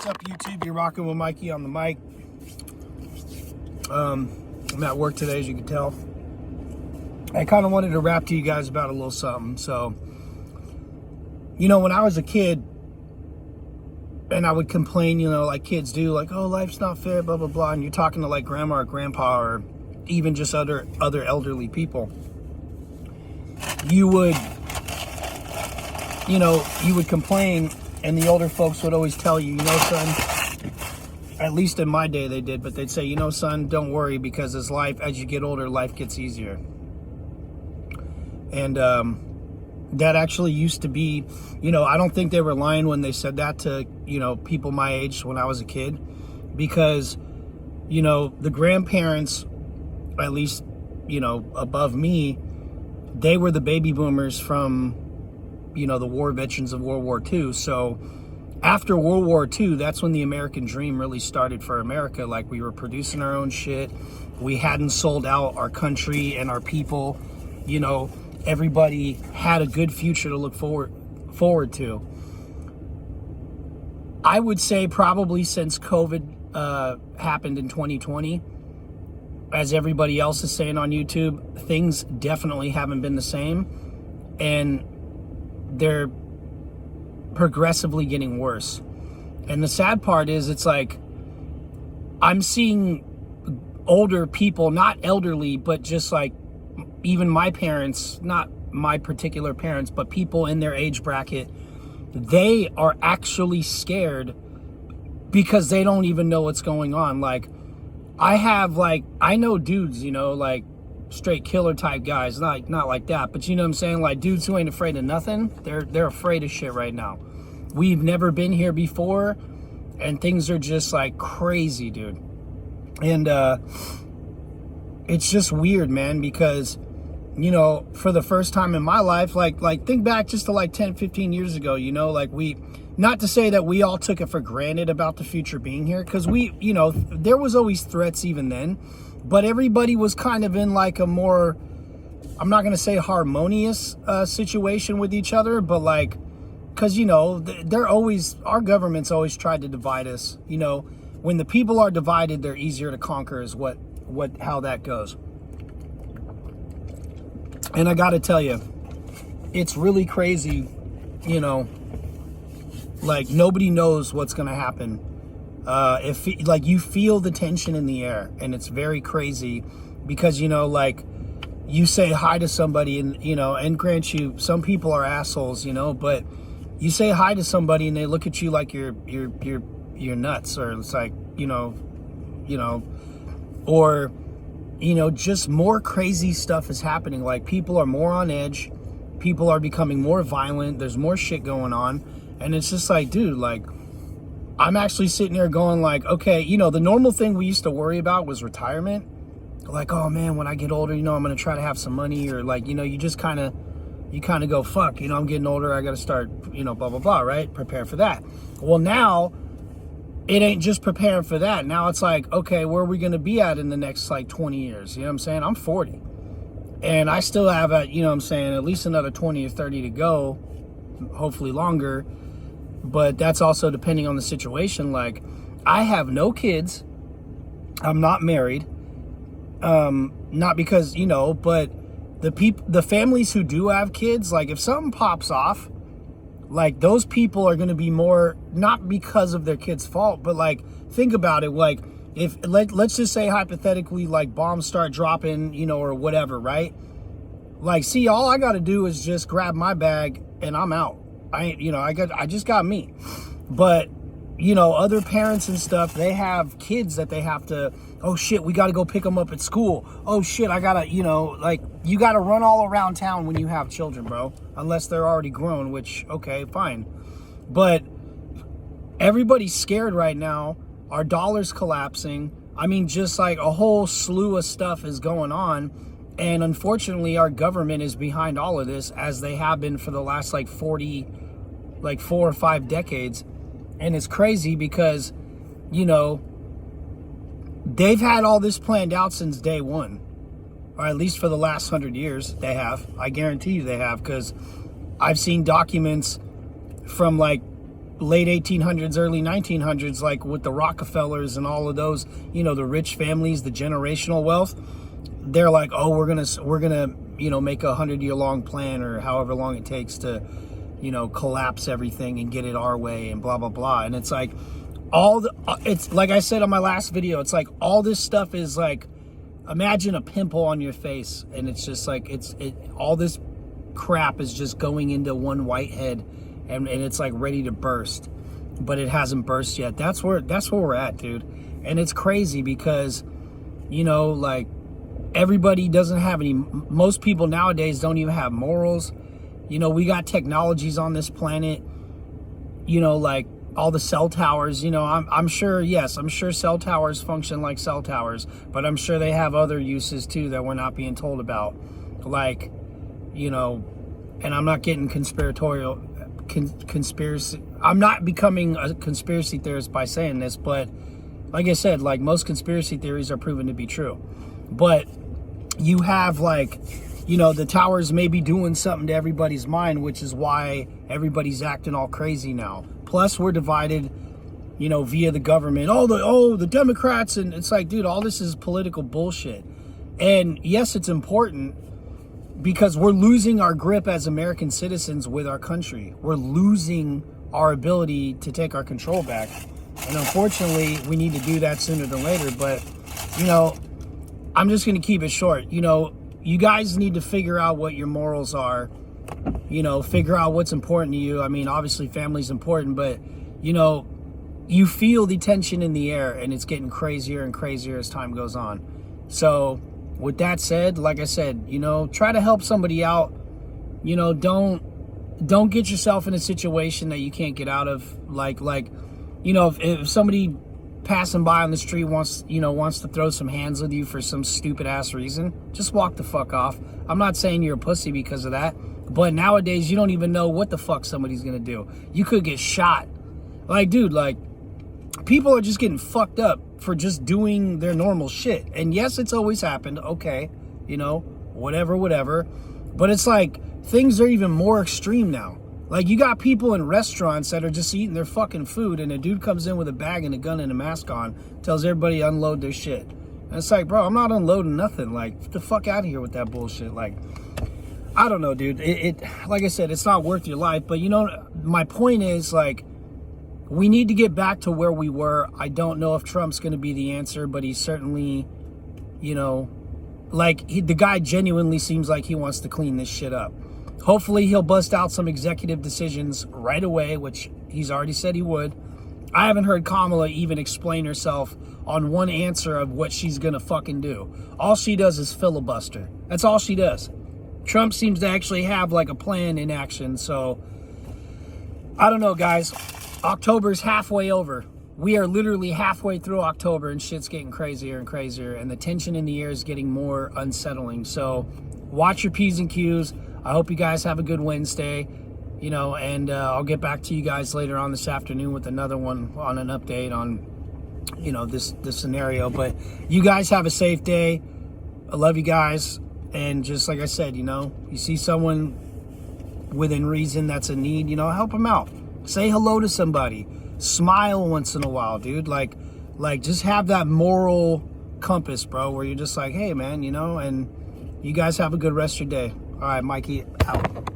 What's up, YouTube? You're rocking with Mikey on the mic. I'm at work today, as you can tell. I kind of wanted to rap to you guys about a little something. So, you know, when I was a kid, and I would complain, you know, like kids do, like, oh, life's not fair, blah, blah, blah. And you're talking to like grandma or grandpa or even just other elderly people. You would complain, and the older folks would always tell you, you know, son, at least in my day they did, but they'd say, you know, son, don't worry, because as you get older, life gets easier. And that actually used to be, you know, I don't think they were lying when they said that to, you know, people my age when I was a kid, because, you know, the grandparents, at least, you know, above me, they were the baby boomers from, you know, the war veterans of World War II. So after World War II, that's when the American dream really started for America. Like, we were producing our own shit. We hadn't sold out our country and our people. You know, everybody had a good future to look forward to. I would say probably since COVID happened in 2020, as everybody else is saying on YouTube, things definitely haven't been the same. And they're progressively getting worse. And the sad part is, it's like, I'm seeing older people, not elderly, but just like even my parents, not my particular parents, but people in their age bracket, they are actually scared because they don't even know what's going on. Like, I know dudes, you know, like straight killer type guys, not like that, but you know what I'm saying, like dudes who ain't afraid of nothing. They're afraid of shit right now. We've never been here before, and things are just like crazy, dude. And it's just weird, man, because, you know, for the first time in my life, like think back just to like 10-15 years ago, you know, like not to say that we all took it for granted about the future being here, because we, you know, there was always threats even then. But everybody was kind of in like a more, I'm not going to say harmonious situation with each other, but like, because, you know, our government's always tried to divide us. You know, when the people are divided, they're easier to conquer, is how that goes. And I got to tell you, it's really crazy, you know, like nobody knows what's going to happen. If like you feel the tension in the air, and it's very crazy because, you know, like you say hi to somebody, and, you know, and grant you, some people are assholes, you know, but you say hi to somebody and they look at you like you're nuts, or it's like, you know, or, you know, just more crazy stuff is happening. Like, people are more on edge, people are becoming more violent, there's more shit going on, and it's just like, dude, like, I'm actually sitting here going like, okay, you know, the normal thing we used to worry about was retirement. Like, oh man, when I get older, you know, I'm going to try to have some money, or like, you know, you kind of go, fuck, you know, I'm getting older, I got to start, you know, blah, blah, blah, right? Prepare for that. Well, now it ain't just preparing for that. Now it's like, okay, where are we going to be at in the next like 20 years? You know what I'm saying? I'm 40 and I still have, you know what I'm saying, at least another 20 or 30 to go, hopefully longer. But that's also depending on the situation. Like, I have no kids. I'm not married. Not because, you know, but the families who do have kids, like if something pops off, like those people are going to be more, not because of their kid's fault, but like, think about it. Like, if let's just say hypothetically, like bombs start dropping, you know, or whatever, right? Like, see, all I got to do is just grab my bag and I'm out. I just got me. But, you know, other parents and stuff, they have kids that they have to, oh shit, we got to go pick them up at school. Oh shit, I got to, you know, like, you got to run all around town when you have children, bro. Unless they're already grown, which, okay, fine. But everybody's scared right now. Our dollar's collapsing. I mean, just like a whole slew of stuff is going on. And unfortunately, our government is behind all of this, as they have been for the last like 4 or 5 decades. And it's crazy because, you know, they've had all this planned out since day one, or at least for the last 100 years. They have. I guarantee you they have, because I've seen documents from like late 1800s, early 1900s, like with the Rockefellers and all of those, you know, the rich families, the generational wealth. They're like, oh, we're gonna, you know, make a 100-year-long plan or however long it takes to, you know, collapse everything and get it our way and blah blah blah. And it's like it's like I said on my last video, it's like all this stuff is like, imagine a pimple on your face, and it's just like all this crap is just going into one white head, and it's like ready to burst, but it hasn't burst yet. That's where we're at, dude. And it's crazy because, you know, like, everybody doesn't have any, most people nowadays don't even have morals. You know, we got technologies on this planet, you know, like all the cell towers, you know, I'm sure cell towers function like cell towers, but I'm sure they have other uses too that we're not being told about. Like, you know, and I'm not getting conspiracy, I'm not becoming a conspiracy theorist by saying this, but like I said, like most conspiracy theories are proven to be true. But you have, like, you know, the towers may be doing something to everybody's mind, which is why everybody's acting all crazy now. Plus, we're divided, you know, via the government. The Democrats, and it's like, dude, all this is political bullshit. And yes, it's important because we're losing our grip as American citizens with our country. We're losing our ability to take our control back. And unfortunately, we need to do that sooner than later. But, you know, I'm just going to keep it short. You know, you guys need to figure out what your morals are. You know, figure out what's important to you. I mean, obviously family's important, but, you know, you feel the tension in the air, and it's getting crazier and crazier as time goes on. So with that said, like I said, you know, try to help somebody out. You know, don't get yourself in a situation that you can't get out of. Like, you know, if somebody passing by on the street wants to throw some hands with you for some stupid ass reason, just walk the fuck off. I'm not saying you're a pussy because of that, but nowadays you don't even know what the fuck somebody's gonna do. You could get shot. Like, dude, like, people are just getting fucked up for just doing their normal shit. And yes, it's always happened, okay, you know, whatever, but it's like things are even more extreme now. Like, you got people in restaurants that are just eating their fucking food, and a dude comes in with a bag and a gun and a mask on, tells everybody to unload their shit. And it's like, bro, I'm not unloading nothing. Like, get the fuck out of here with that bullshit. Like, I don't know, dude. It like I said, it's not worth your life. But, you know, my point is, like, we need to get back to where we were. I don't know if Trump's going to be the answer, but he's certainly, you know, like, the guy genuinely seems like he wants to clean this shit up. Hopefully he'll bust out some executive decisions right away, which he's already said he would. I haven't heard Kamala even explain herself on one answer of what she's gonna fucking do. All she does is filibuster. That's all she does. Trump seems to actually have like a plan in action. So I don't know, guys. October's halfway over. We are literally halfway through October, and shit's getting crazier and crazier, and the tension in the air is getting more unsettling. So watch your P's and Q's. I hope you guys have a good Wednesday, you know, and I'll get back to you guys later on this afternoon with another one on an update on, you know, this scenario. But you guys have a safe day. I love you guys. And just like I said, you know, you see someone within reason that's in need, you know, help them out. Say hello to somebody. Smile once in a while, dude. Like just have that moral compass, bro, where you're just like, hey, man, you know, and you guys have a good rest of your day. All right, Mikey, out.